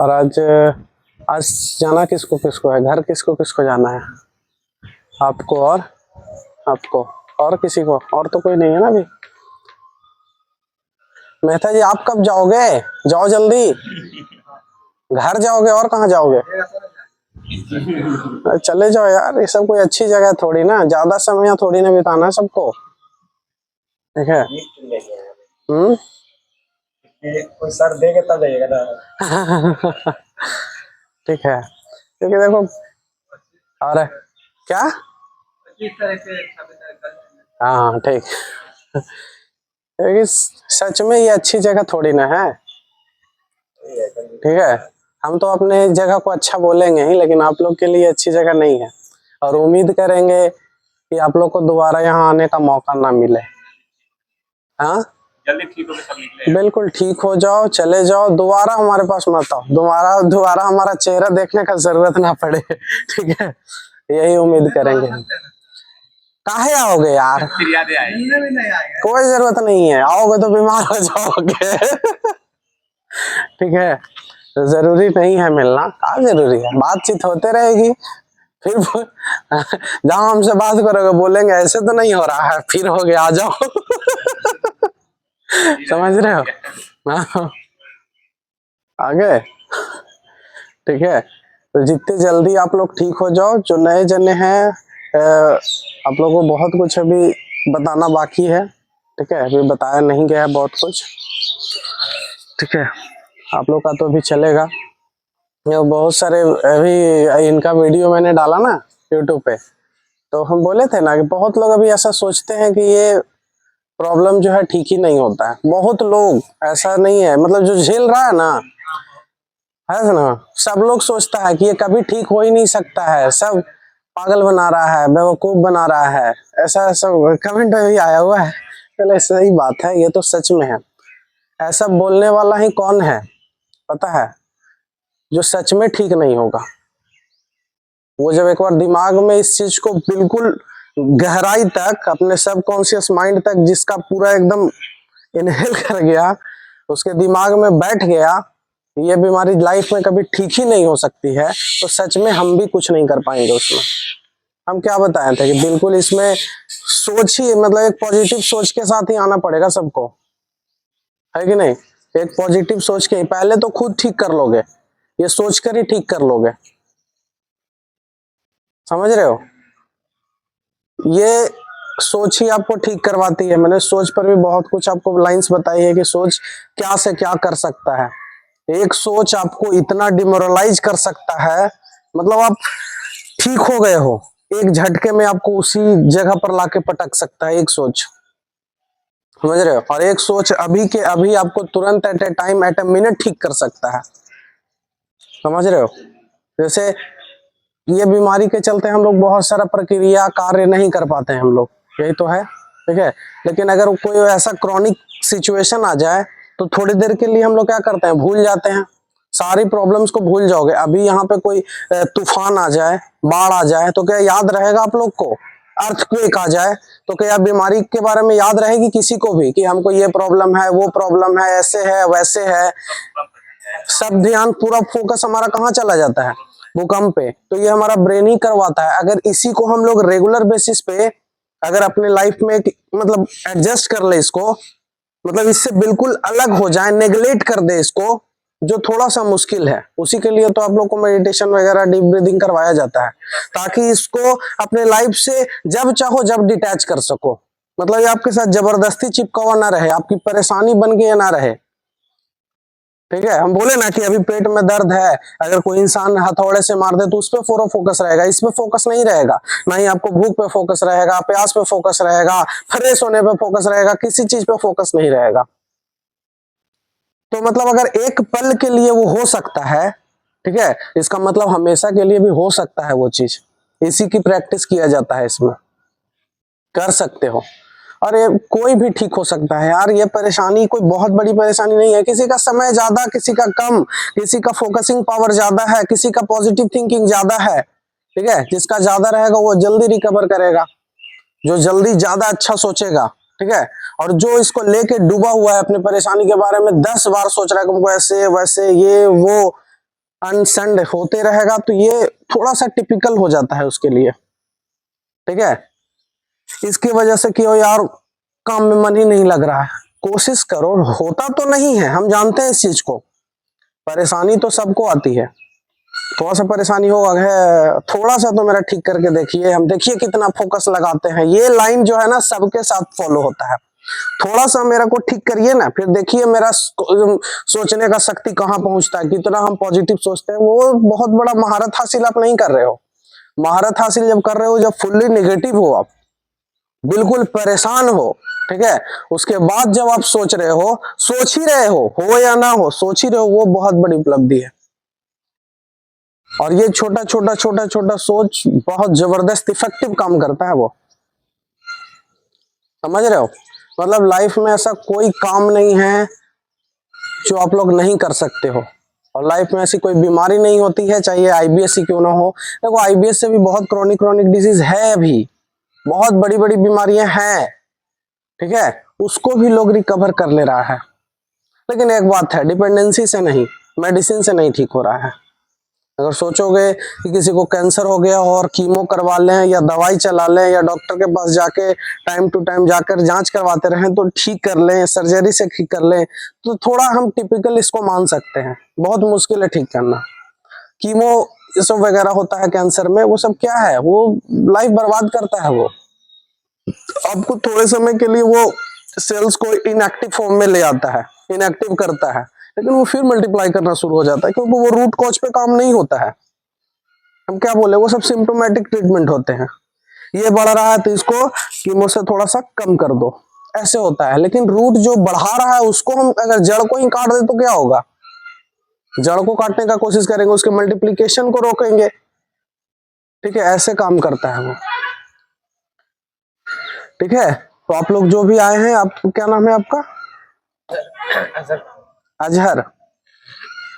और आज आज जाना किसको किसको है, घर किसको किसको जाना है? आपको और आपको और किसी को, और तो कोई नहीं है ना अभी। मेहता जी आप कब जाओगे? जाओ जल्दी, घर जाओगे और कहाँ जाओगे? चले जाओ यार, ये सब कोई अच्छी जगह थोड़ी ना, ज्यादा समय थोड़ी ना बिताना है सबको, ठीक है? कोई सर देगा तब जाइएगा ना। ठीक है, क्योंकि देखो और क्या, हाँ ठीक। क्योंकि सच में ये अच्छी जगह थोड़ी ना है, ठीक है? हम तो अपने जगह को अच्छा बोलेंगे ही, लेकिन आप लोग के लिए अच्छी जगह नहीं है, और उम्मीद करेंगे कि आप लोग को दोबारा यहाँ आने का मौका ना मिले। हाँ जल्दी ठीक हो के सब निकले। बिल्कुल ठीक हो जाओ, चले जाओ, दोबारा हमारे पास मत आओ, दोबारा दोबारा हमारा चेहरा देखने का जरूरत ना पड़े, ठीक है? यही उम्मीद करेंगे हम। काहे आओगे यार, फिर यादें आएगी। कोई जरूरत नहीं है, आओगे तो बीमार हो जाओगे। ठीक है, तो जरूरी नहीं है मिलना, क्या जरूरी है, बातचीत होते रहेगी। फिर जहाँ हमसे बात करोगे बोलेंगे ऐसे तो नहीं हो रहा है, फिर हो गया आ जाओ। समझ रहे हो? हाँ आगे, ठीक है? तो जितने जल्दी आप लोग ठीक हो जाओ, जो नए जने हैं आप लोगों को बहुत कुछ अभी बताना बाकी है, ठीक है? अभी बताया नहीं गया है बहुत कुछ, ठीक है? आप लोग का तो अभी चलेगा। ये बहुत सारे अभी इनका वीडियो मैंने डाला ना यूट्यूब पे, तो हम बोले थे ना कि बहुत लोग अभी ऐसा सोचते हैं कि ये प्रॉब्लम जो है ठीक ही नहीं होता है। बहुत लोग, ऐसा नहीं है, मतलब जो झेल रहा है ना, है ना, सब लोग सोचता है कि ये कभी ठीक हो ही नहीं सकता है, सब पागल बना रहा है, बेवकूफ बना रहा है, ऐसा सब कमेंट में भी आया हुआ है। चलो सही बात है, ये तो सच में है। ऐसा बोलने वाला ही कौन है पता है? जो सच में ठीक नहीं होगा। वो जब एक बार दिमाग में इस चीज को बिल्कुल गहराई तक, अपने सबकॉन्शियस माइंड तक जिसका पूरा एकदम इनहेल कर गया, उसके दिमाग में बैठ गया, ये बीमारी लाइफ में कभी ठीक ही नहीं हो सकती है, तो सच में हम भी कुछ नहीं कर पाएंगे उसमें। हम क्या बताए थे कि बिल्कुल इसमें सोच ही, मतलब एक पॉजिटिव सोच के साथ ही आना पड़ेगा सबको, है कि नहीं? एक पॉजिटिव सोच के पहले तो खुद ठीक कर लोगे, ये सोच कर ही ठीक कर लोगे, समझ रहे हो? ये सोच ही आपको ठीक करवाती है। मैंने सोच पर भी बहुत कुछ आपको लाइंस बताई है कि सोच क्या से क्या कर सकता है। एक सोच आपको इतना डिमोरलाइज कर सकता है, मतलब आप ठीक हो गए हो, एक झटके में आपको उसी जगह पर लाके पटक सकता है एक सोच, समझ रहे हो? और एक सोच अभी के अभी आपको तुरंत at a time, at a minute ठीक कर सकता है, समझ रहे हो? जैसे ये बीमारी के चलते हम लोग बहुत सारा प्रक्रिया कार्य नहीं कर पाते हैं हम लोग, यही तो है, ठीक है? लेकिन अगर कोई ऐसा क्रॉनिक सिचुएशन आ जाए तो थोड़ी देर के लिए हम लोग क्या करते हैं, भूल जाते हैं, सारी प्रॉब्लम्स को भूल जाओगे। अभी यहाँ पे कोई तूफान आ जाए, बाढ़ आ जाए, तो क्या याद रहेगा आप लोग को? अर्थक्वेक आ जाए तो क्या बीमारी के बारे में याद रहेगी किसी को भी कि हमको ये प्रॉब्लम है, वो प्रॉब्लम है, ऐसे है वैसे है? सब ध्यान, पूरा फोकस हमारा कहाँ चला जाता है? भूकंप पे। तो ये हमारा ब्रेन ही करवाता है। अगर इसी को हम लोग रेगुलर बेसिस पे अगर अपने लाइफ में मतलब एडजस्ट कर ले इसको, मतलब इससे बिल्कुल अलग हो जाए, नेग्लेक्ट कर दे इसको, जो थोड़ा सा मुश्किल है, उसी के लिए तो आप लोग को मेडिटेशन वगैरह, डीप ब्रीदिंग करवाया जाता है, ताकि इसको अपने लाइफ से जब चाहो जब डिटैच कर सको। मतलब ये आपके साथ जबरदस्ती चिपका हुआ ना रहे, आपकी परेशानी बन के ना रहे, ठीक है? हम बोले ना कि अभी पेट में दर्द है, अगर कोई इंसान हथौड़े से मार दे तो उस पर पूरा फोकस रहेगा, इस पे फोकस नहीं रहेगा। ना ही आपको भूख पे फोकस रहेगा, प्यास पे फोकस रहेगा, फ्रेश होने पे फोकस रहेगा, किसी चीज पे फोकस नहीं रहेगा। तो मतलब अगर एक पल के लिए वो हो सकता है, ठीक है, इसका मतलब हमेशा के लिए भी हो सकता है वो चीज। इसी की प्रैक्टिस किया जाता है, इसमें कर सकते हो। और ये कोई भी ठीक हो सकता है यार, ये परेशानी कोई बहुत बड़ी परेशानी नहीं है। किसी का समय ज्यादा, किसी का कम, किसी का फोकसिंग पावर ज्यादा है, किसी का पॉजिटिव थिंकिंग ज्यादा है, ठीक है? जिसका ज्यादा रहेगा वो जल्दी रिकवर करेगा, जो जल्दी ज्यादा अच्छा सोचेगा, ठीक है? और जो इसको लेके डूबा हुआ है अपने परेशानी के बारे में 10 बार सोच रहा है कि हमको ऐसे वैसे ये वो, अनसंड होते रहेगा तो ये थोड़ा सा टिपिकल हो जाता है उसके लिए, ठीक है। इसकी वजह से कि ओ यार काम में मन ही नहीं लग रहा है, कोशिश करो, होता तो नहीं है, हम जानते हैं इस चीज को, परेशानी तो सबको आती है, थोड़ा सा परेशानी होगा है, थोड़ा सा तो मेरा ठीक करके देखिए, हम देखिए कितना फोकस लगाते हैं, ये लाइन जो है ना सबके साथ फॉलो होता है, थोड़ा सा मेरा को ठीक करिए ना, फिर देखिए मेरा सोचने का शक्ति कहाँ पहुंचता है, कितना हम पॉजिटिव सोचते हैं, वो बहुत बड़ा महारत हासिल आप नहीं कर रहे हो। महारत हासिल जब कर रहे हो जब फुल्ली निगेटिव हो, आप बिल्कुल परेशान हो, ठीक है, उसके बाद जब आप सोच रहे हो, सोच ही रहे हो या ना हो, सोच ही रहे हो, वो बहुत बड़ी उपलब्धि है। और ये छोटा छोटा छोटा छोटा सोच बहुत जबरदस्त इफेक्टिव काम करता है, वो समझ रहे हो। मतलब लाइफ में ऐसा कोई काम नहीं है जो आप लोग नहीं कर सकते हो, और लाइफ में ऐसी कोई बीमारी नहीं होती है, चाहे आईबीएस ही क्यों ना हो। देखो आईबीएस से भी बहुत क्रोनिक डिजीज है, अभी बहुत बड़ी बड़ी बीमारियां हैं, ठीक है, उसको भी लोग रिकवर कर ले रहा है। लेकिन एक बात है, डिपेंडेंसी से नहीं, मेडिसिन से नहीं ठीक हो रहा है। अगर सोचोगे कि किसी को कैंसर हो गया और कीमो करवा लें या दवाई चला लें या डॉक्टर के पास जाके टाइम टू टाइम जाकर जांच करवाते रहें तो ठीक कर लें, सर्जरी से ठीक कर लें, तो थोड़ा हम टिपिकल इसको मान सकते हैं, बहुत मुश्किल है ठीक करना। कीमो ये सब वगैरह होता है कैंसर में, वो सब क्या है, वो लाइफ बर्बाद करता है, वो आपको थोड़े समय के लिए वो सेल्स को इनएक्टिव फॉर्म में ले आता है, इनएक्टिव करता है, लेकिन वो फिर मल्टीप्लाई करना शुरू हो जाता है, क्योंकि वो रूट कॉज पे काम नहीं होता है। हम क्या बोले, वो सब सिम्टोमेटिक ट्रीटमेंट होते हैं, ये बढ़ रहा है तो इसको कीमो से थोड़ा सा कम कर दो, ऐसे होता है। लेकिन रूट जो बढ़ा रहा है उसको हम अगर जड़ को ही काट दे तो क्या होगा, जड़ को काटने का कोशिश करेंगे, उसके मल्टीप्लीकेशन को रोकेंगे, ठीक है, ऐसे काम करता है वो, ठीक है। तो आप लोग जो भी आए हैं, आप क्या नाम है आपका? अजहर।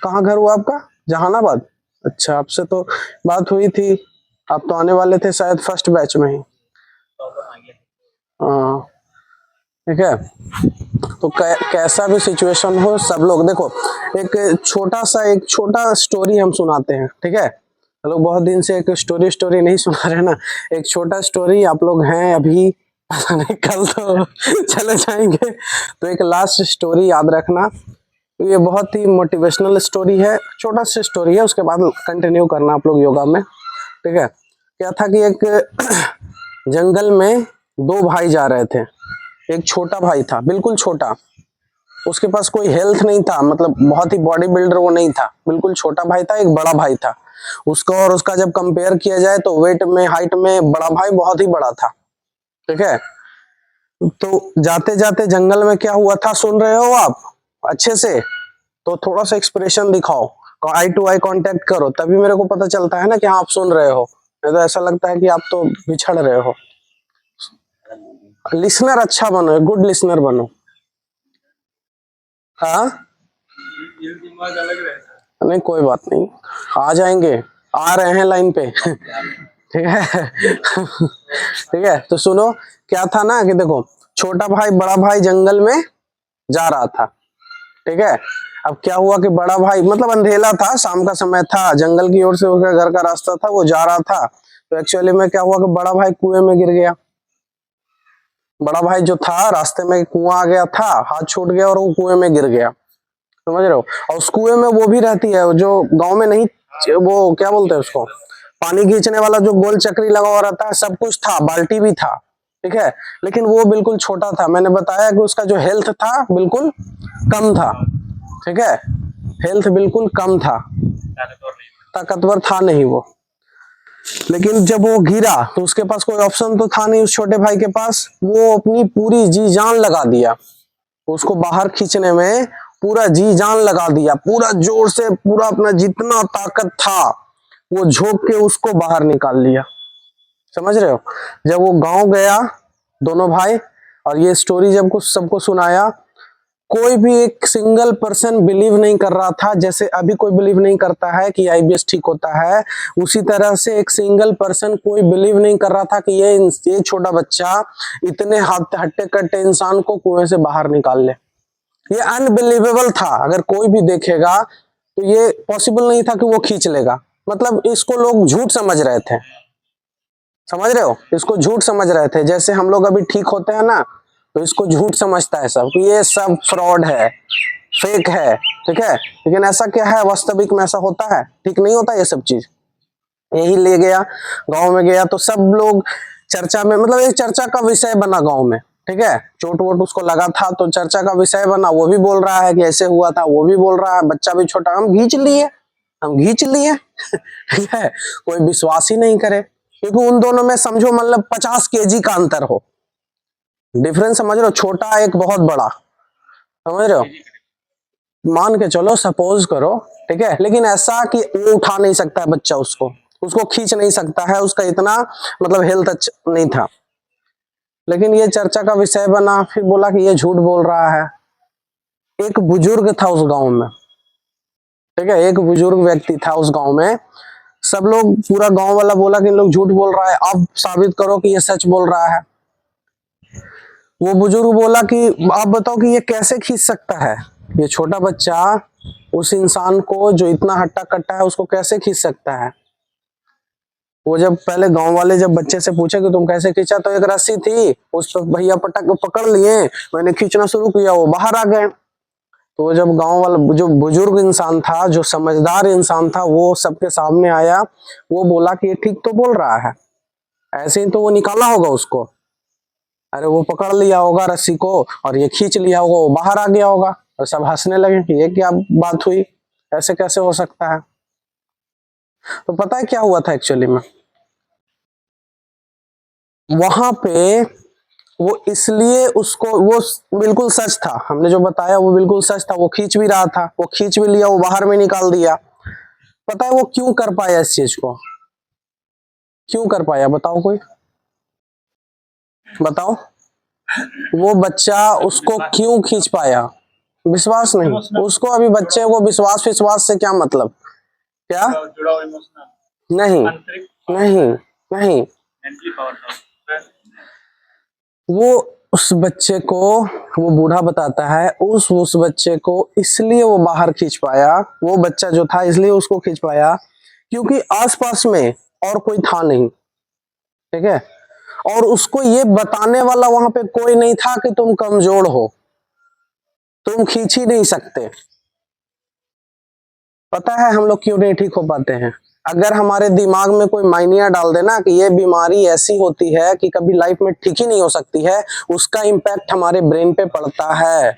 कहाँ घर हुआ आपका? जहानाबाद। अच्छा, आपसे तो बात हुई थी, आप तो आने वाले थे शायद फर्स्ट बैच में ही। हाँ, ठीक है। तो कैसा भी सिचुएशन हो, सब लोग देखो, एक छोटा स्टोरी हम सुनाते हैं, ठीक है। हम लोग बहुत दिन से एक स्टोरी नहीं सुना रहे ना, एक छोटा स्टोरी, आप लोग हैं अभी, पता नहीं कल तो चले जाएंगे, तो एक लास्ट स्टोरी याद रखना, ये बहुत ही मोटिवेशनल स्टोरी है, छोटा सा स्टोरी है, उसके बाद कंटिन्यू करना आप लोग योगा में, ठीक है। क्या था कि एक जंगल में दो भाई जा रहे थे, एक छोटा भाई था, बिल्कुल छोटा, उसके पास कोई हेल्थ नहीं था, मतलब बहुत ही बॉडी बिल्डर वो नहीं था, बिल्कुल छोटा भाई था, एक बड़ा भाई था, उसका और उसका जब कंपेयर किया जाए तो वेट में, हाइट में बड़ा भाई बहुत ही बड़ा था, ठीक है। तो जाते जाते जंगल में क्या हुआ था, सुन रहे हो आप अच्छे से, तो थोड़ा सा एक्सप्रेशन दिखाओ, आई टू आई कांटेक्ट करो, तभी मेरे को पता चलता है ना कि हाँ आप सुन रहे हो, नहीं तो ऐसा लगता है कि आप तो बिछड़ रहे हो। लिसनर अच्छा बनो, गुड लिसनर बनो। हाँ नहीं कोई बात नहीं, आ जाएंगे, आ रहे हैं लाइन पे ठीक है ठीक है। तो सुनो, क्या था ना कि देखो, छोटा भाई बड़ा भाई जंगल में जा रहा था, ठीक है। अब क्या हुआ कि बड़ा भाई, मतलब अंधेला था, शाम का समय था, जंगल की ओर से उसका घर का रास्ता था, वो जा रहा था, तो एक्चुअली में क्या हुआ कि बड़ा भाई कुएं में गिर गया। बड़ा भाई जो था, रास्ते में कुआं आ गया था, हाथ छूट गया और वो कुएं में गिर गया, समझ रहे हो। और उस कुएं में वो भी रहती है जो गांव में नहीं, वो क्या बोलते हैं उसको, पानी खींचने वाला जो गोल चक्री लगा हुआ रहता है, सब कुछ था, बाल्टी भी था, ठीक है। लेकिन वो बिल्कुल छोटा था, मैंने बताया कि उसका जो हेल्थ था बिल्कुल कम था, ठीक है, हेल्थ बिल्कुल कम था, ताकतवर था नहीं वो। लेकिन जब वो गिरा तो उसके पास कोई ऑप्शन तो था नहीं, उस छोटे भाई के पास, वो अपनी पूरी जी जान लगा दिया, उसको बाहर खींचने में पूरा जी जान लगा दिया, पूरा जोर से, पूरा अपना जितना ताकत था वो झोंक के उसको बाहर निकाल लिया, समझ रहे हो। जब वो गांव गया दोनों भाई, और ये स्टोरी जब कुछ सबको सुनाया, कोई भी एक सिंगल पर्सन बिलीव नहीं कर रहा था, जैसे अभी कोई बिलीव नहीं करता है कि आईबीएस ठीक होता है, उसी तरह से एक सिंगल पर्सन कोई बिलीव नहीं कर रहा था कि ये छोटा बच्चा इतने हट्टे कट्टे इंसान को कुएं से बाहर निकाल ले। ये अनबिलीवेबल था, अगर कोई भी देखेगा तो तो ये पॉसिबल नहीं था कि वो खींच लेगा। मतलब इसको लोग झूठ समझ रहे थे, समझ रहे हो, इसको झूठ समझ रहे थे। जैसे हम लोग अभी ठीक होते हैं ना, तो इसको झूठ समझता है सब कि ये सब फ्रॉड है, फेक है, ठीक है। लेकिन ऐसा क्या है, वास्तविक में ऐसा होता है? ठीक नहीं होता ये सब चीज। यही ले गया, गांव में गया तो सब लोग चर्चा में, मतलब एक चर्चा का विषय बना गांव में, ठीक है। चोट वोट उसको लगा था तो चर्चा का विषय बना, वो भी बोल रहा है कि ऐसे हुआ था, वो भी बोल रहा है, बच्चा भी छोटा, हम खींच लिए, हम खींच लिए ठीक है। कोई विश्वास ही नहीं करे, क्योंकि उन दोनों में समझो मतलब 50 केजी का अंतर हो, डिफरेंस समझ रहे हो, छोटा एक बहुत बड़ा, समझ रहे हो। मान के चलो, सपोज करो, ठीक है। लेकिन ऐसा कि वो उठा नहीं सकता है बच्चा, उसको खींच नहीं सकता है, उसका इतना मतलब हेल्थ अच्छा नहीं था। लेकिन ये चर्चा का विषय बना, फिर बोला कि ये झूठ बोल रहा है। एक बुजुर्ग था उस गांव में, ठीक है, एक बुजुर्ग व्यक्ति था उस गांव में। सब लोग, पूरा गांव वाला बोला कि इन लोग झूठ बोल रहा है, अब साबित करो कि ये सच बोल रहा है। वो बुजुर्ग बोला कि आप बताओ कि ये कैसे खींच सकता है, ये छोटा बच्चा उस इंसान को जो इतना हट्टा कट्टा है उसको कैसे खींच सकता है। वो जब पहले गांव वाले जब बच्चे से पूछे कि तुम कैसे खींचा, तो एक रस्सी थी, उस पर भैया पटक पकड़ लिए, मैंने खींचना शुरू किया, वो बाहर आ गए। तो जब गांव वाला जो बुजुर्ग इंसान था, जो समझदार इंसान था, वो सबके सामने आया, वो बोला कि ये ठीक तो बोल रहा है, ऐसे ही तो वो निकाला होगा उसको, अरे वो पकड़ लिया होगा रस्सी को और ये खींच लिया होगा, वो बाहर आ गया होगा। और सब हंसने लगे कि ये क्या बात हुई, ऐसे कैसे हो सकता है। तो पता है क्या हुआ था एक्चुअली में, वहां पे वो इसलिए उसको, वो बिल्कुल सच था, हमने जो बताया वो बिल्कुल सच था, वो खींच भी रहा था, वो खींच भी लिया, वो बाहर में निकाल दिया। पता है वो क्यों कर पाया इस चीज को, क्यों कर पाया, बताओ कोई, बताओ। वो बच्चा उसको क्यों खींच पाया, विश्वास नहीं, उसको अभी बच्चे को विश्वास से क्या मतलब, क्या, नहीं नहीं नहीं, वो उस बच्चे को, वो बूढ़ा बताता है, उस बच्चे को इसलिए वो बाहर खींच पाया, वो बच्चा जो था इसलिए उसको खींच पाया क्योंकि आसपास में और कोई था नहीं, ठीक है। और उसको ये बताने वाला वहां पे कोई नहीं था कि तुम कमजोर हो, तुम खींच ही नहीं सकते। पता है हम लोग क्यों नहीं ठीक हो पाते हैं? अगर हमारे दिमाग में कोई मायनिया डाल देना कि ये बीमारी ऐसी होती है कि कभी लाइफ में ठीक ही नहीं हो सकती है, उसका इम्पैक्ट हमारे ब्रेन पे पड़ता है।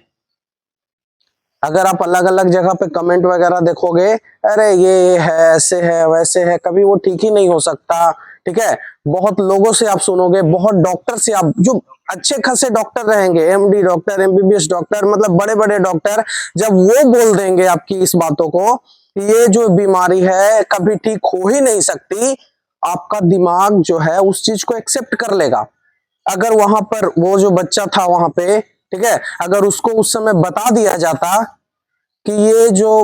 अगर आप अलग अलग जगह पे कमेंट वगैरह देखोगे, अरे ये है, ऐसे है, वैसे है, कभी वो ठीक ही नहीं हो सकता, ठीक है। बहुत लोगों से आप सुनोगे, बहुत डॉक्टर से, आप जो अच्छे खासे डॉक्टर रहेंगे, एमडी डॉक्टर, एमबीबीएस डॉक्टर, मतलब बड़े बड़े डॉक्टर, जब वो बोल देंगे आपकी इस बातों को, ये जो बीमारी है कभी ठीक हो ही नहीं सकती, आपका दिमाग जो है उस चीज को एक्सेप्ट कर लेगा। अगर वहां पर वो जो बच्चा था वहां पे, ठीक है, अगर उसको उस समय बता दिया जाता कि ये जो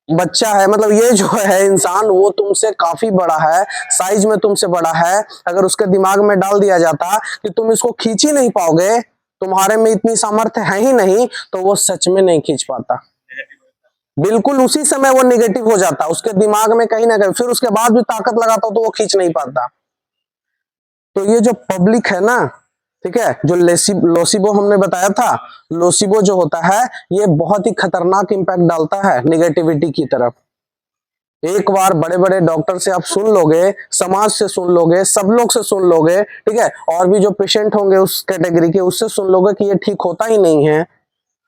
बच्चा है, मतलब ये जो है इंसान, वो तुमसे काफी बड़ा है, साइज में तुमसे बड़ा है, अगर उसके दिमाग में डाल दिया जाता कि तुम इसको खींच ही नहीं पाओगे, तुम्हारे में इतनी सामर्थ्य है ही नहीं, तो वो सच में नहीं खींच पाता, बिल्कुल उसी समय वो निगेटिव हो जाता उसके दिमाग में कहीं ना कहीं, फिर उसके बाद भी ताकत लगाता तो वो खींच नहीं पाता। तो ये जो पब्लिक है ना, ठीक है, जो लोसिबो हमने बताया था, लोसिबो जो होता है ये बहुत ही खतरनाक इंपैक्ट डालता है निगेटिविटी की तरफ। एक बार बड़े बड़े डॉक्टर से आप सुन लोगे, समाज से सुन लोगे, सब लोग से सुन लोगे, ठीक है, और भी जो पेशेंट होंगे उस कैटेगरी के, उससे सुन लोगे कि ये ठीक होता ही नहीं है,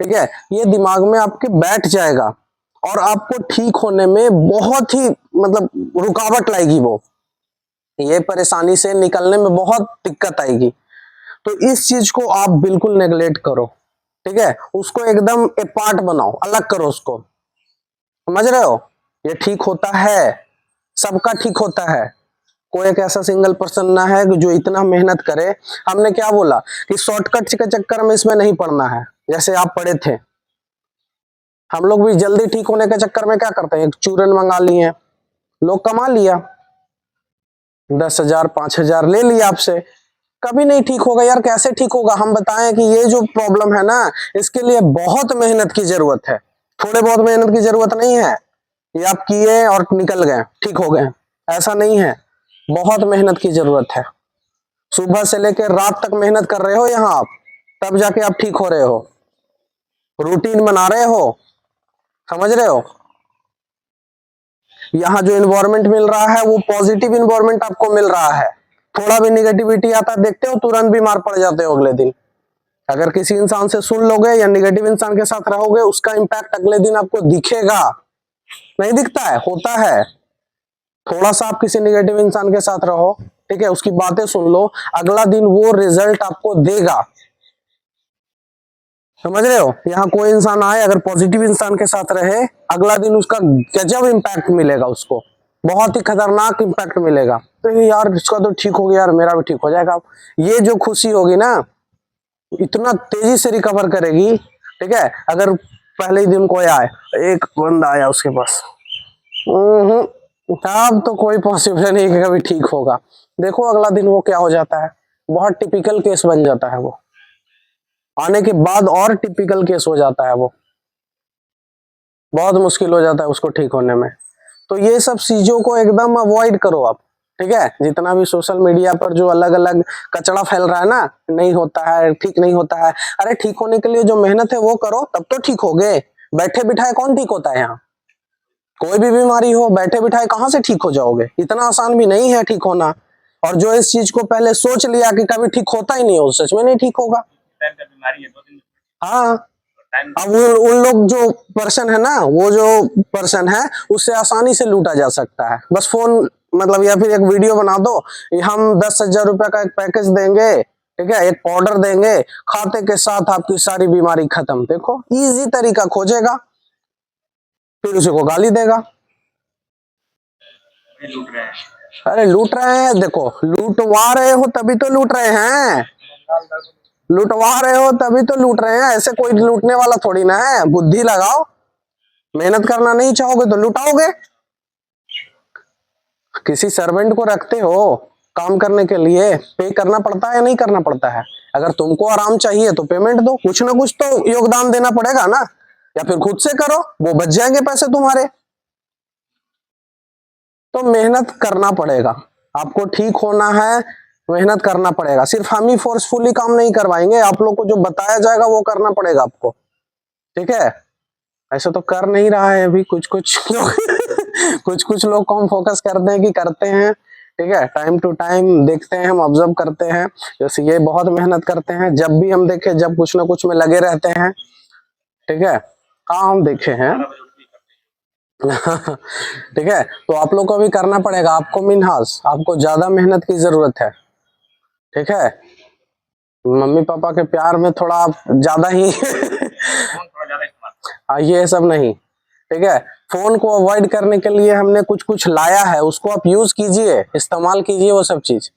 ठीक है, ये दिमाग में आपके बैठ जाएगा और आपको ठीक होने में बहुत ही मतलब रुकावट लाएगी, वो ये परेशानी से निकलने में बहुत दिक्कत आएगी। तो इस चीज को आप बिल्कुल नेगलेक्ट करो, ठीक है, उसको एकदम ए पार्ट बनाओ, अलग करो उसको, समझ रहे हो। ये ठीक होता है, सबका ठीक होता है, कोई एक ऐसा सिंगल पर्सन ना है जो इतना मेहनत करे। हमने क्या बोला कि शॉर्टकट के चक्कर में इसमें नहीं पड़ना है, जैसे आप पढ़े थे, हम लोग भी जल्दी ठीक होने के चक्कर में क्या करते हैं, एक चूरन मंगा लिए, लोग कमा लिया, 10,000 5,000 ले लिया आपसे, कभी नहीं ठीक होगा यार, कैसे ठीक होगा, हम बताएं कि ये जो प्रॉब्लम है ना, इसके लिए बहुत मेहनत की जरूरत है, थोड़े बहुत मेहनत की जरूरत नहीं है, ये आप किए और निकल गए, ठीक हो गए, ऐसा नहीं है। बहुत मेहनत की जरूरत है। सुबह से लेकर रात तक मेहनत कर रहे हो यहाँ आप, तब जाके आप ठीक हो रहे हो, रूटीन बना रहे हो, समझ रहे हो। यहाँ जो इन्वायरमेंट मिल रहा है वो पॉजिटिव इन्वायरमेंट आपको मिल रहा है। थोड़ा भी निगेटिविटी आता देखते हो तुरंत बीमार पड़ जाते हो अगले दिन। अगर किसी इंसान से सुन लोगे या निगेटिव इंसान के साथ रहोगे, उसका इंपैक्ट अगले दिन आपको दिखेगा। नहीं दिखता है, होता है। थोड़ा सा आप किसी निगेटिव इंसान के साथ रहो, ठीक है, उसकी बातें सुन लो, अगला दिन वो रिजल्ट आपको देगा। समझ रहे हो। यहाँ कोई इंसान आए अगर पॉजिटिव इंसान के साथ रहे, अगला दिन उसका गजब इंपैक्ट मिलेगा, उसको बहुत ही खतरनाक इंपैक्ट मिलेगा। तो यार इसका तो ठीक हो गया यार, मेरा भी ठीक हो जाएगा। ये जो खुशी होगी ना, इतना तेजी से रिकवर करेगी। ठीक है, अगर पहले ही दिन कोई आए, एक बंदा आया उसके पास, तब तो कोई पॉसिबल नहीं कि कभी ठीक होगा। देखो अगला दिन वो क्या हो जाता है, बहुत टिपिकल केस बन जाता है वो, आने के बाद और टिपिकल केस हो जाता है वो, बहुत मुश्किल हो जाता है उसको ठीक होने में। तो ये सब चीजों को एकदम अवॉइड करो आप, ठीक है। जितना भी सोशल मीडिया पर जो अलग अलग कचरा फैल रहा है ना, नहीं होता है, ठीक नहीं होता है, अरे ठीक होने के लिए जो मेहनत है वो करो, तब तो ठीक होगे। बैठे बिठाए कौन ठीक होता है यहाँ। कोई भी बीमारी हो, बैठे बिठाए कहाँ से ठीक हो जाओगे, इतना आसान भी नहीं है ठीक होना। और जो इस चीज को पहले सोच लिया कि कभी ठीक होता ही नहीं हो, सच में नहीं ठीक होगा। बीमारी है 2 दिन। हाँ, अब उन लोग जो पर्सन है ना, वो जो पर्सन है उससे आसानी से लूटा जा सकता है। बस फोन मतलब या फिर एक वीडियो बना दो, हम 10,000 रुपए का एक पैकेज देंगे, ठीक है, एक पाउडर देंगे, खाते के साथ आपकी सारी बीमारी खत्म। देखो इजी तरीका खोजेगा, फिर उसी को गाली देगा। लूट रहे हैं। अरे लूट रहे हैं, देखो लूटवा रहे हो तभी तो लूट रहे हैं, लूटवा रहे हो तभी तो लूट रहे हैं। ऐसे कोई लूटने वाला थोड़ी ना है। बुद्धि लगाओ, मेहनत करना नहीं चाहोगे तो लुटाओगे। किसी सर्वेंट को रखते हो काम करने के लिए, पे करना पड़ता है या नहीं करना पड़ता है। अगर तुमको आराम चाहिए तो पेमेंट दो, कुछ ना कुछ तो योगदान देना पड़ेगा ना, या फिर खुद से करो, वो बच जाएंगे पैसे तुम्हारे। तो मेहनत करना पड़ेगा, आपको ठीक होना है, मेहनत करना पड़ेगा। सिर्फ हम ही फोर्सफुली काम नहीं करवाएंगे, आप लोग को जो बताया जाएगा वो करना पड़ेगा आपको, ठीक है। ऐसे तो कर नहीं रहा है अभी कुछ कुछ लोग कुछ कुछ लोग कम फोकस करते हैं कि करते हैं, ठीक है, टाइम टू टाइम देखते हैं, हम ऑब्जर्व करते हैं। जैसे ये बहुत मेहनत करते हैं, जब भी हम देखे, जब कुछ ना कुछ में लगे रहते हैं, ठीक है, कहाँ हम देखे हैं ठीक है। तो आप लोग को भी करना पड़ेगा, आपको मिनहास, आपको ज्यादा मेहनत की जरूरत है, ठीक है। मम्मी पापा के प्यार में थोड़ा आप ज्यादा ही ये सब नहीं, ठीक है। फोन को अवॉइड करने के लिए हमने कुछ कुछ लाया है, उसको आप यूज कीजिए, इस्तेमाल कीजिए वो सब चीज,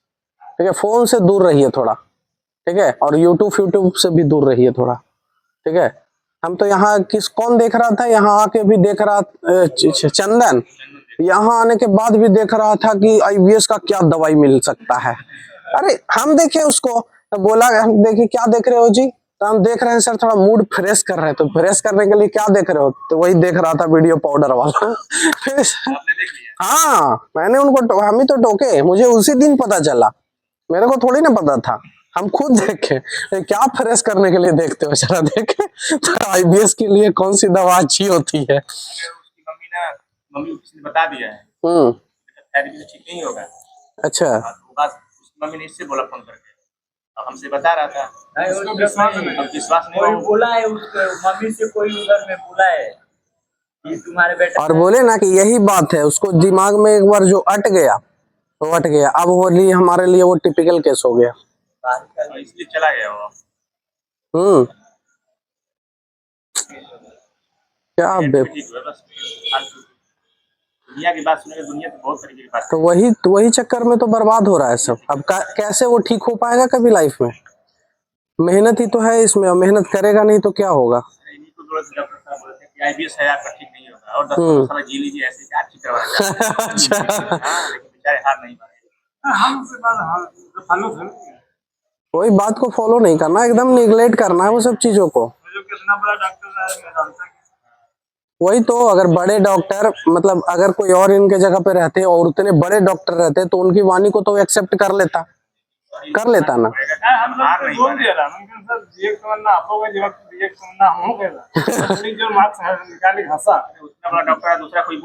ठीक है। फोन से दूर रहिए थोड़ा, ठीक है, और यूट्यूब से भी दूर रहिए थोड़ा, ठीक है। हम तो यहाँ कौन देख रहा था, यहाँ आके भी देख रहा, चंदन यहाँ आने के बाद भी देख रहा था कि आईबीएस का क्या दवाई मिल सकता है। अरे हम देखे उसको, तो बोला हम देखे क्या देख रहे हो जी, तो हम देख रहे हैं सर थोड़ा मूड फ्रेश कर रहे हैं। तो फ्रेश करने के लिए क्या देख रहे हो, तो वही देख रहा था वीडियो पाउडर वाला फिर हाँ, मैंने उनको हम ही तो टोके, मुझे उसी दिन पता चला, मेरे को थोड़ी ना पता था, हम खुद देखे। क्या फ्रेश करने के लिए देखते हो, जरा देखे तो आईबीएस के लिए कौन सी दवा अच्छी होती है। उसकी मम्मी किसी ने बता दिया है, ठीक नहीं होगा। अच्छा, उसकी मम्मी ने इससे बोला फोन करके, हमसे बता रहा था, उसको विश्वास नहीं बोला है, उसको मम्मी से कोई उधर में बोला है कि तुम्हारे बेटा, और बोले ना कि यही बात है, उसको दिमाग में एक बार जो अट गया तो अट गया। अब वो लिए हमारे लिए वो टिपिकल केस हो गया, इसलिए चला गया वो। क्या दुनिया की बात सुनेगा, दुनिया तो बहुत तरीके की बात, तो वही चक्कर में तो बर्बाद हो रहा है सब। अब कैसे वो ठीक हो पाएगा कभी लाइफ में। मेहनत ही तो है इसमें, मेहनत करेगा नहीं तो क्या होगा। आईबीएस है आपका, ठीक नहीं होगा, और 10 साल जी लीजिए, ऐसे क्या ठीक करवाना। अच्छा, लेकिन बेचारे हार नहीं माने। कोई बात को फॉलो नहीं करना, एकदम निगलेक्ट करना है वो सब चीजों को। कितना बड़ा डॉक्टर है, वही तो, अगर बड़े डॉक्टर मतलब अगर कोई और इनके जगह पे रहते और उतने बड़े डॉक्टर रहते तो उनकी वाणी को तो एक्सेप्ट कर लेता ना। हम लोग तो बोल दिया था मगर सर रिजेक्ट करना आप लोग रिजेक्ट करना हो गया थोड़ी जो मार्क्स है निकाली हंसा उतना बड़ा डॉक्टर है, दूसरा कोई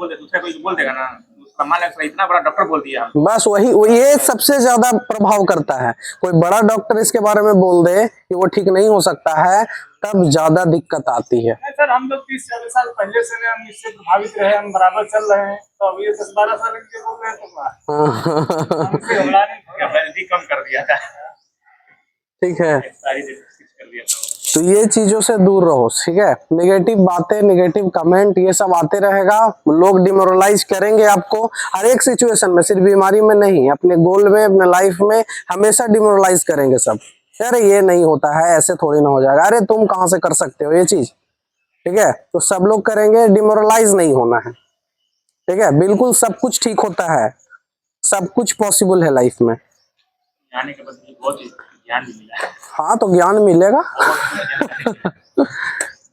बोल देगा ना, उसका मान लेगा इतना बड़ा डॉक्टर बोल दिया। बस वही ये सबसे ज्यादा प्रभाव करता है। कोई बड़ा डॉक्टर इसके बारे में बोल दे कि वो ठीक नहीं हो सकता है, तब ज्यादा दिक्कत आती है। सर हम लोग 30-40 साल पहले से हम इससे प्रभावित रहे, हम बराबर चल रहे हैं, तो अभी 10-12 साल के बोल रहे हैं तो हमसे घबरा नहीं हेल्दी कम कर दिया था, ठीक है, सारी कर दिया था। तो ये चीजों से दूर रहो, ठीक है। नेगेटिव बातें, नेगेटिव कमेंट ये सब आते रहेगा, लोग डिमोरलाइज करेंगे आपको हर एक सिचुएशन में, सिर्फ बीमारी में नहीं, अपने गोल में, अपने लाइफ में हमेशा डिमोरलाइज करेंगे सब। अरे ये नहीं होता है, ऐसे थोड़ी ना हो जाएगा, अरे तुम कहाँ से कर सकते हो ये चीज, ठीक है। तो सब लोग करेंगे, डिमोरलाइज नहीं होना है, ठीक है। बिल्कुल सब कुछ ठीक होता है, सब कुछ पॉसिबल है लाइफ में। आने के बाद मुझे बहुत ज्ञान भी मिला है। हाँ तो ज्ञान मिलेगा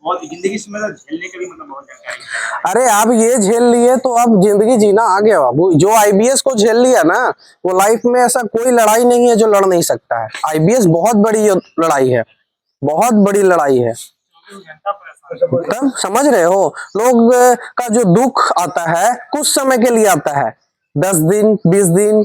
बहुत जिंदगी से मतलब झेलने के भी मतलब बहुत जानकारी है। अरे आप ये झेल लिए तो अब जिंदगी जीना आ गया बाबू। जो आईबीएस को झेल लिया ना, वो लाइफ में ऐसा कोई लड़ाई नहीं है जो लड़ नहीं सकता है। आईबीएस बहुत बड़ी लड़ाई है, बहुत बड़ी लड़ाई है। तब समझ रहे हो, लोग का जो दुख आता है कुछ समय के लिए आता है, 10 दिन 20 दिन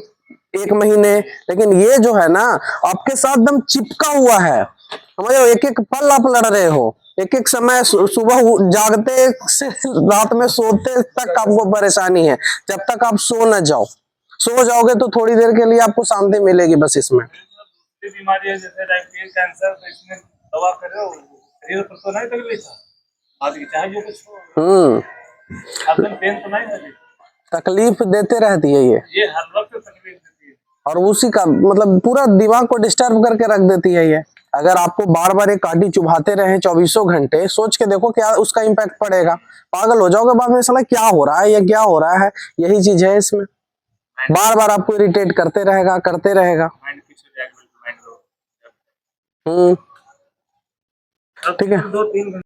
1 महीने, लेकिन ये जो है ना आपके साथ एकदम चिपका हुआ है, समझ लो। एक एक पल आप लड़ रहे हो, एक एक समय, सुबह जागते से रात में सोते तक आपको परेशानी है। जब तक आप सो न जाओ, सो जाओगे तो थोड़ी देर के लिए आपको शांति मिलेगी बस। इसमें बीमारी है जैसे डायबिटीज, कैंसर, तो इसमें दवा करो, शरीर पर तो नहीं तकलीफ है, आदमी चाहे जो कुछ हो, आपको पेन तो नहीं है, तकलीफ देते रहती है ये हर वक्त तकलीफ देती है, और उसी का मतलब पूरा दिमाग को डिस्टर्ब करके रख देती है ये। अगर आपको बार बार एक काटी चुभाते रहे 24 घंटे, सोच के देखो क्या उसका इम्पैक्ट पड़ेगा। पागल हो जाओगे बाद में, साला क्या हो रहा है, ये क्या हो रहा है। यही चीज है इसमें, बार बार आपको इरिटेट करते रहेगा, करते रहेगा। ठीक है। 2-3